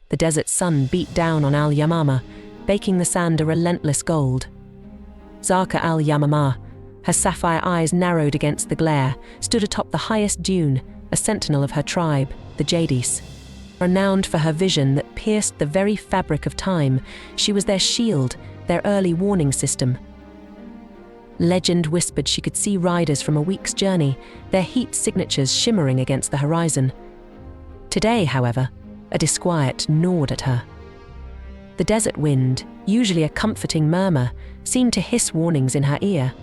The desert sun beat down on Al-Yamama, baking the sand a relentless gold. Zarqa Al-Yamama, her sapphire eyes narrowed against the glare, stood atop the highest dune, a sentinel of her tribe, the Jadis. Renowned for her vision that pierced the very fabric of time, she was their shield, their early warning system. Legend whispered she could see riders from a week's journey, their heat signatures shimmering against the horizon. Today, however, a disquiet gnawed at her. The desert wind, usually a comforting murmur, seemed to hiss warnings in her ear.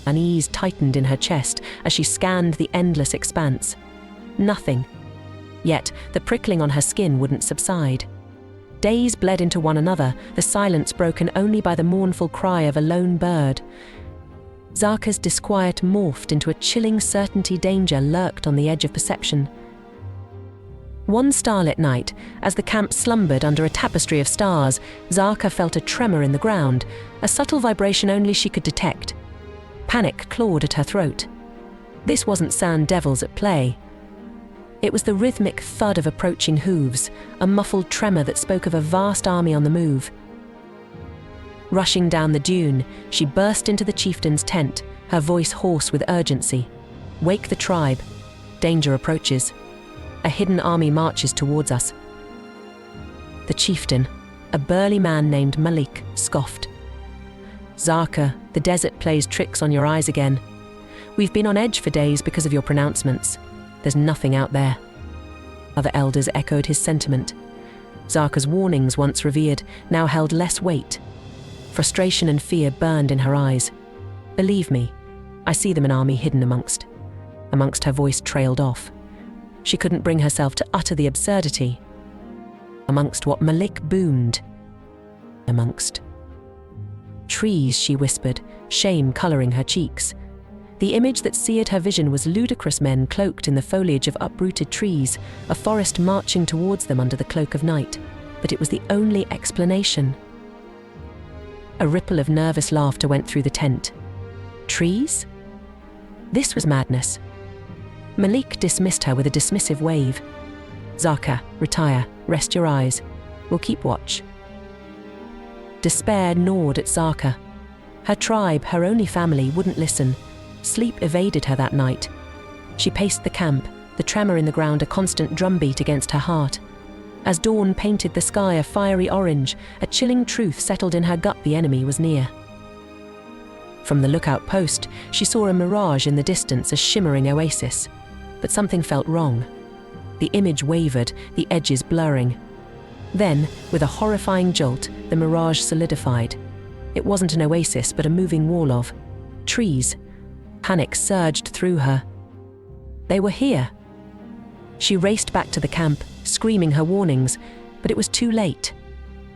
Unease tightened in her chest as she scanned the endless expanse. Nothing. Yet the prickling on her skin wouldn't subside. Days bled into one another, the silence broken only by the mournful cry of a lone bird. Zarqa's disquiet morphed into a chilling certainty danger lurked on the edge of perception. One starlit night, as the camp slumbered under a tapestry of stars, Zarqa felt a tremor in the ground, a subtle vibration only she could detect. Panic clawed at her throat. This wasn't sand devils at play. It was the rhythmic thud of approaching hooves, a muffled tremor that spoke of a vast army on the move. Rushing down the dune, she burst into the chieftain's tent, her voice hoarse with urgency. "Wake the tribe. Danger approaches. A hidden army marches towards us." The chieftain, a burly man named Malik, scoffed. "Zarqa, the desert plays tricks on your eyes again. We've been on edge for days because of your pronouncements. There's nothing out there." Other elders echoed his sentiment. Zarqa's warnings, once revered, now held less weight. Frustration and fear burned in her eyes. "Believe me, I see them, an army hidden amongst." Her voice trailed off. She couldn't bring herself to utter the absurdity. Amongst what Malik boomed. Amongst trees, she whispered, shame coloring her cheeks. The image that seared her vision was ludicrous men cloaked in the foliage of uprooted trees, a forest marching towards them under the cloak of night. But it was the only explanation. A ripple of nervous laughter went through the tent. Trees? This was madness. Malik dismissed her with a dismissive wave. "Zarqa, retire, rest your eyes. We'll keep watch." Despair gnawed at Zarqa. Her tribe, her only family, wouldn't listen. Sleep evaded her that night. She paced the camp, the tremor in the ground a constant drumbeat against her heart. As dawn painted the sky a fiery orange, a chilling truth settled in her gut: the enemy was near. From the lookout post, she saw a mirage in the distance, a shimmering oasis. But something felt wrong. The image wavered, the edges blurring. Then, with a horrifying jolt, the mirage solidified. It wasn't an oasis, but a moving wall of trees. Panic surged through her. They were here. She raced back to the camp, screaming her warnings, but it was too late.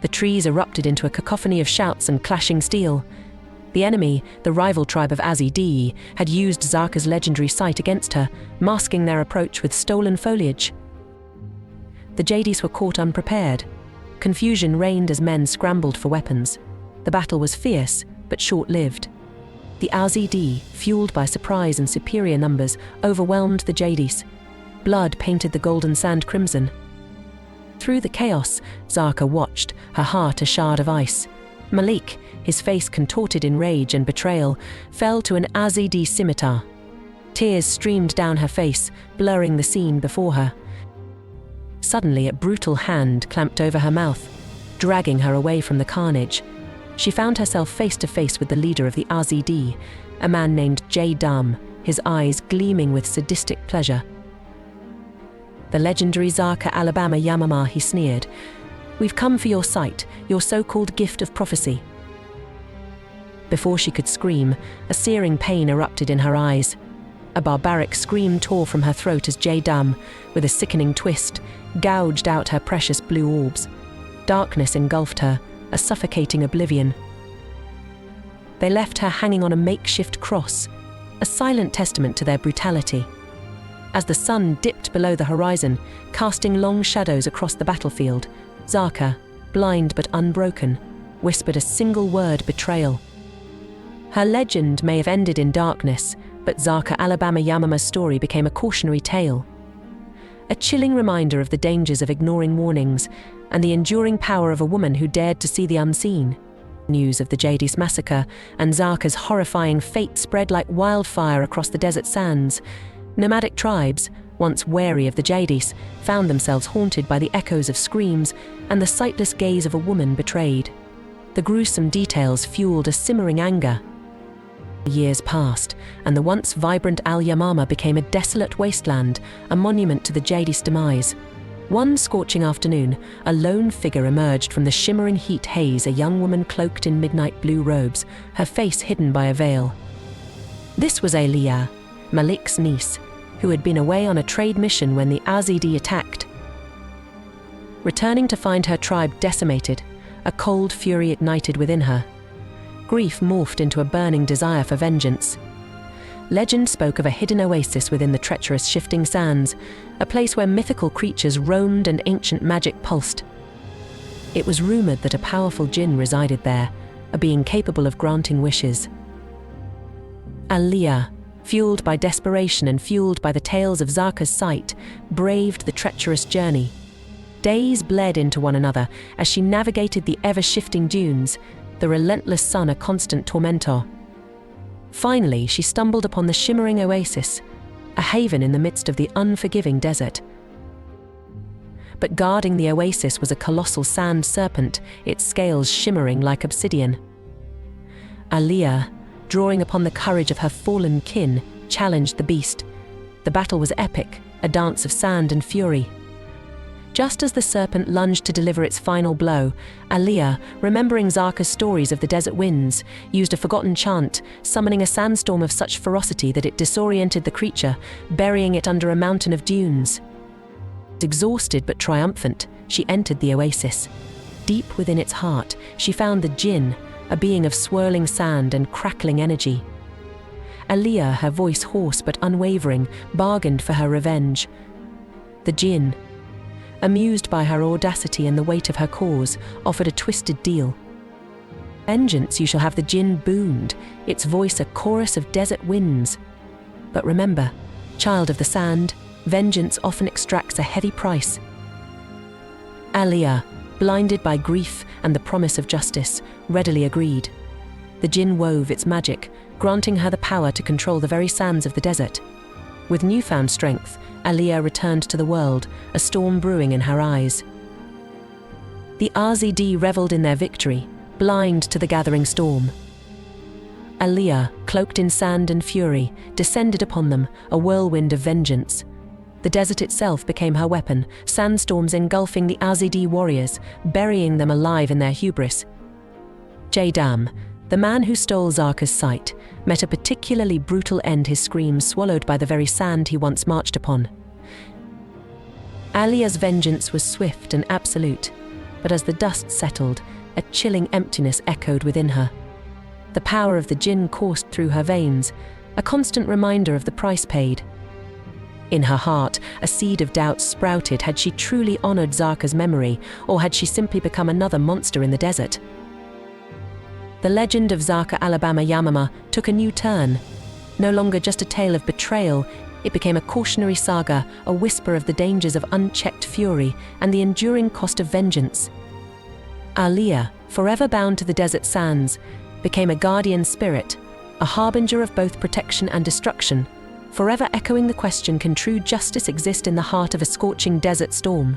The trees erupted into a cacophony of shouts and clashing steel. The enemy, the rival tribe of Azidi, had used Zarqa's legendary sight against her, masking their approach with stolen foliage. The Jadis were caught unprepared. Confusion reigned as men scrambled for weapons. The battle was fierce, but short-lived. The Azidi, fueled by surprise and superior numbers, overwhelmed the Jadis. Blood painted the golden sand crimson. Through the chaos, Zarqa watched, her heart a shard of ice. Malik, his face contorted in rage and betrayal, fell to an Azidi scimitar. Tears streamed down her face, blurring the scene before her. Suddenly, a brutal hand clamped over her mouth, dragging her away from the carnage. She found herself face to face with the leader of the Azidi, a man named J-Dam, his eyes gleaming with sadistic pleasure. "The legendary Zarqa Al-Yamama," he sneered. "We've come for your sight, your so-called gift of prophecy." Before she could scream, a searing pain erupted in her eyes. A barbaric scream tore from her throat as J-Dam, with a sickening twist, gouged out her precious blue orbs. Darkness engulfed her, a suffocating oblivion. They left her hanging on a makeshift cross, a silent testament to their brutality. As the sun dipped below the horizon, casting long shadows across the battlefield, Zarqa, blind but unbroken, whispered a single word: betrayal. Her legend may have ended in darkness, but Zarqa Al-Yamama's story became a cautionary tale. a chilling reminder of the dangers of ignoring warnings and the enduring power of a woman who dared to see the unseen. News of the Jadis massacre and Zarqa's horrifying fate spread like wildfire across the desert sands. Nomadic tribes, once wary of the Jadis, found themselves haunted by the echoes of screams and the sightless gaze of a woman betrayed. The gruesome details fueled a simmering anger. Years passed, and the once vibrant Al-Yamama became a desolate wasteland, a monument to the Jadis' demise. One scorching afternoon, a lone figure emerged from the shimmering heat haze, a young woman cloaked in midnight blue robes, her face hidden by a veil. This was Aaliyah, Malik's niece, who had been away on a trade mission when the Azidi attacked. Returning to find her tribe decimated, a cold fury ignited within her. Grief morphed into a burning desire for vengeance. Legend spoke of a hidden oasis within the treacherous shifting sands, a place where mythical creatures roamed and ancient magic pulsed. It was rumored that a powerful jinn resided there, a being capable of granting wishes. Aaliyah, fueled by desperation and fueled by the tales of Zarqa's sight, braved the treacherous journey. Days bled into one another as she navigated the ever-shifting dunes, the relentless sun a constant tormentor. Finally, she stumbled upon the shimmering oasis, a haven in the midst of the unforgiving desert. But guarding the oasis was a colossal sand serpent, its scales shimmering like obsidian. Aaliyah, drawing upon the courage of her fallen kin, challenged the beast. The battle was epic, a dance of sand and fury. Just as the serpent lunged to deliver its final blow, Aaliyah, remembering Zarqa's stories of the desert winds, used a forgotten chant, summoning a sandstorm of such ferocity that it disoriented the creature, burying it under a mountain of dunes. Exhausted but triumphant, she entered the oasis. Deep within its heart, she found the jinn, a being of swirling sand and crackling energy. Aaliyah, her voice hoarse but unwavering, bargained for her revenge. The jinn, amused by her audacity and the weight of her cause, offered a twisted deal. "Vengeance, you shall have," the jinn boomed, its voice a chorus of desert winds. "But remember, child of the sand, vengeance often extracts a heavy price." Aaliyah, blinded by grief and the promise of justice, readily agreed. The jinn wove its magic, granting her the power to control the very sands of the desert. With newfound strength, Aaliyah returned to the world, a storm brewing in her eyes. The Azidi reveled in their victory, blind to the gathering storm. Aaliyah, cloaked in sand and fury, descended upon them, a whirlwind of vengeance. The desert itself became her weapon, sandstorms engulfing the Azidi warriors, burying them alive in their hubris. Jadam, the man who stole Zarqa's sight, met a particularly brutal end, his screams swallowed by the very sand he once marched upon. Aaliyah's vengeance was swift and absolute, but as the dust settled, a chilling emptiness echoed within her. The power of the jinn coursed through her veins, a constant reminder of the price paid. In her heart, a seed of doubt sprouted. Had she truly honored Zarqa's memory, or had she simply become another monster in the desert? The legend of Zarqa Al-Yamama took a new turn. No longer just a tale of betrayal, it became a cautionary saga, a whisper of the dangers of unchecked fury and the enduring cost of vengeance. Aaliyah, forever bound to the desert sands, became a guardian spirit, a harbinger of both protection and destruction, forever echoing the question, can true justice exist in the heart of a scorching desert storm?